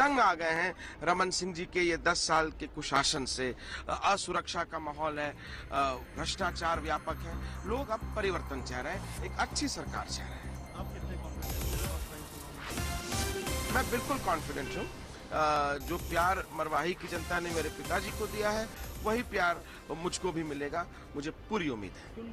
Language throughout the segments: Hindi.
तंग आ गए हैं रमन सिंह जी के ये 10 साल के कुशासन से। असुरक्षा का माहौल है, भ्रष्टाचार व्यापक है, लोग अब परिवर्तन चाह रहे हैं, एक अच्छी सरकार चाह रहे हैं। मैं बिल्कुल कॉन्फिडेंट हूँ। जो प्यार मरवाही की जनता ने मेरे पिताजी को दिया है वही प्यार मुझको भी मिलेगा, मुझे पूरी उम्मीद है।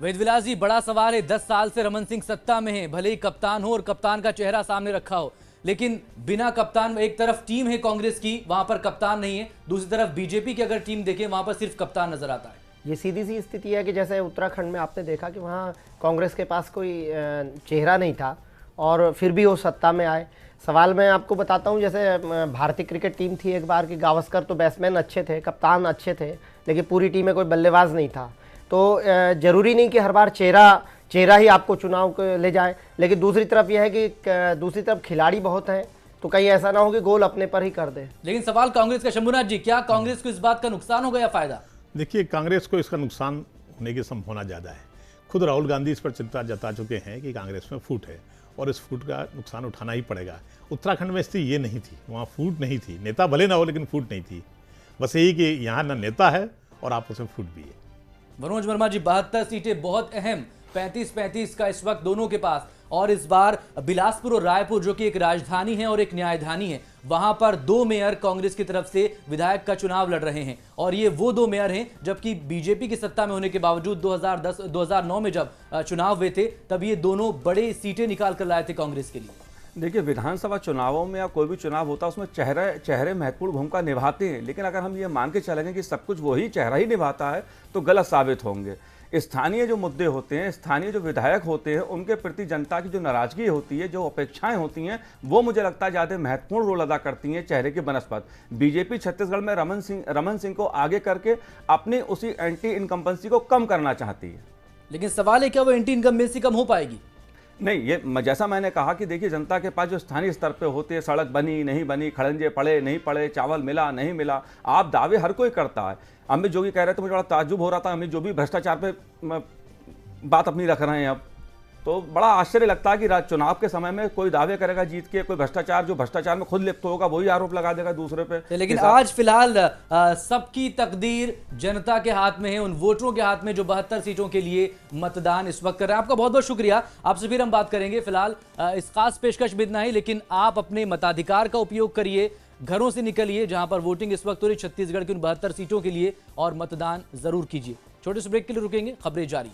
वेदविलास जी, बड़ा सवाल है, 10 साल से रमन सिंह सत्ता में है, भले ही कप्तान हो और कप्तान का चेहरा सामने रखा हो, लेकिन बिना कप्तान, एक तरफ टीम है कांग्रेस की, वहां पर कप्तान नहीं है, दूसरी तरफ बीजेपी की अगर टीम देखें वहां पर सिर्फ कप्तान नजर आता है। ये सीधी सी स्थिति है कि जैसे उत्तराखंड में आपने देखा कि वहाँ कांग्रेस के पास कोई चेहरा नहीं था और फिर भी वो सत्ता में आए। सवाल मैं आपको बताता हूँ, जैसे भारतीय क्रिकेट टीम थी एक बार की, गावस्कर तो बैट्समैन अच्छे थे, कप्तान अच्छे थे, लेकिन पूरी टीम में कोई बल्लेबाज नहीं था। तो जरूरी नहीं कि हर बार चेहरा ही आपको चुनाव को ले जाए, लेकिन दूसरी तरफ यह है कि दूसरी तरफ खिलाड़ी बहुत हैं, तो कहीं ऐसा ना हो कि गोल अपने पर ही कर दे। लेकिन सवाल कांग्रेस का, शंभुनाथ जी, क्या कांग्रेस को इस बात का नुकसान होगा या फायदा? देखिए, कांग्रेस को इसका नुकसान होने की संभावना ज़्यादा है। खुद राहुल गांधी इस पर चिंता जता चुके हैं कि कांग्रेस में फूट है और इस फूट का नुकसान उठाना ही पड़ेगा। उत्तराखंड में स्थिति ये नहीं थी, वहाँ फूट नहीं थी, नेता भले ना हो लेकिन फूट नहीं थी। बस यही कि यहाँ ना नेता है और आपस में फूट भी है। मनोज वर्मा जी, 72 सीटें बहुत अहम, 35-35 का इस वक्त दोनों के पास, और इस बार बिलासपुर और रायपुर जो कि एक राजधानी है और एक न्यायधानी है, वहां पर 2 मेयर कांग्रेस की तरफ से विधायक का चुनाव लड़ रहे हैं, और ये वो 2 मेयर हैं जबकि बीजेपी की सत्ता में होने के बावजूद 2009 में जब चुनाव हुए थे तब ये दोनों बड़े सीटें निकाल कर लाए थे कांग्रेस के लिए। देखिए, विधानसभा चुनावों में या कोई भी चुनाव होता है उसमें चेहरे महत्वपूर्ण भूमिका निभाते हैं, लेकिन अगर हम ये मान के चलेंगे कि सब कुछ वही चेहरा ही निभाता है तो गलत साबित होंगे। स्थानीय जो मुद्दे होते हैं, स्थानीय जो विधायक होते हैं, उनके प्रति जनता की जो नाराजगी होती है, जो अपेक्षाएं होती हैं, वो मुझे लगता है ज़्यादा महत्वपूर्ण रोल अदा करती हैं चेहरे की बनस्पत। बीजेपी छत्तीसगढ़ में रमन सिंह को आगे करके अपनी उसी एंटी इनकम्बेंसी को कम करना चाहती है। लेकिन सवाल है, क्या वो एंटी इनकम्बेंसी कम हो पाएगी? नहीं, ये जैसा मैंने कहा कि देखिए, जनता के पास जो स्थानीय स्तर पे होती है, सड़क बनी नहीं बनी, खड़ंजे पड़े नहीं पड़े, चावल मिला नहीं मिला, आप दावे हर कोई करता है। अमित जोगी कह रहे थे, मुझे बड़ा ताज्जुब हो रहा था, अमित जो भी भ्रष्टाचार पे बात अपनी रख रहे हैं अब, तो बड़ा आश्चर्य लगता है कि चुनाव के समय में कोई दावे करेगा जीत के, कोई भ्रष्टाचार में खुद लिप्त होगा वही आरोप लगा देगा दूसरे पे। लेकिन आज फिलहाल सबकी तकदीर जनता के हाथ में है, उन वोटरों के हाथ में जो 72 सीटों के लिए मतदान इस वक्त कर रहे हैं। आपका बहुत बहुत शुक्रिया, आपसे फिर हम बात करेंगे। फिलहाल इस खास पेशकश में इतना ही, लेकिन आप अपने मताधिकार का उपयोग करिए, घरों से निकलिए जहां पर वोटिंग इस वक्त हो रही छत्तीसगढ़ की उन 72 सीटों के लिए, और मतदान जरूर कीजिए। छोटे से ब्रेक के लिए रुकेंगे, खबरें जारी।